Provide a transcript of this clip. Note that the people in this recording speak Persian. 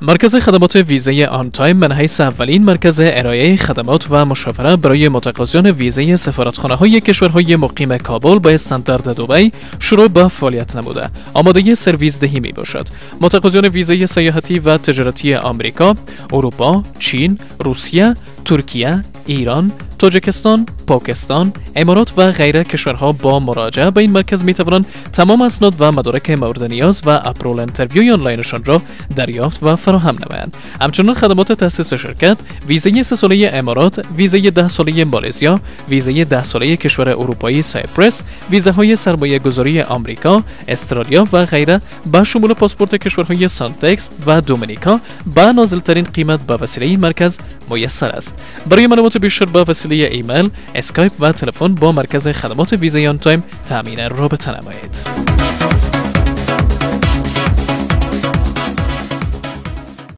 مرکز خدمات ویزای آن تایم من حیث اولین مرکز ارائه خدمات و مشاوره برای متقاضیان ویزای سفارتخانه‌های کشورهای مقیم کابل با استاندارد دبی شروع به فعالیت نموده آماده سرویس دهی می باشد. متقاضیان ویزای سیاحتی و تجارتی آمریکا، اروپا، چین، روسیه، ترکیه، ایران، تاجیکستان، پاکستان، امارات و غیره کشورها با مراجعه به این مرکز می توانند تمام اسناد و مدارک مورد نیاز و اپرول انترویوی آنلاینشان را دریافت و فراهم نمایند. همچنین خدمات تأسیس شرکت، ویزای 3 ساله امارات، ویزای 10 ساله مالزیا، ویزای 10 ساله کشور اروپایی سایپرس، ویزاهای سرمایه گذاری آمریکا، استرالیا و غیره با شمول پاسپورت کشورهای سانتکس و دومینیکا با نازلترین قیمت به وسیله این مرکز میسر است. برای معلومات بیشتر به وسیله ایمیل، اسکایپ و تلفن با مرکز خدمات ویزای آن تایم تامین رابطه نمایید.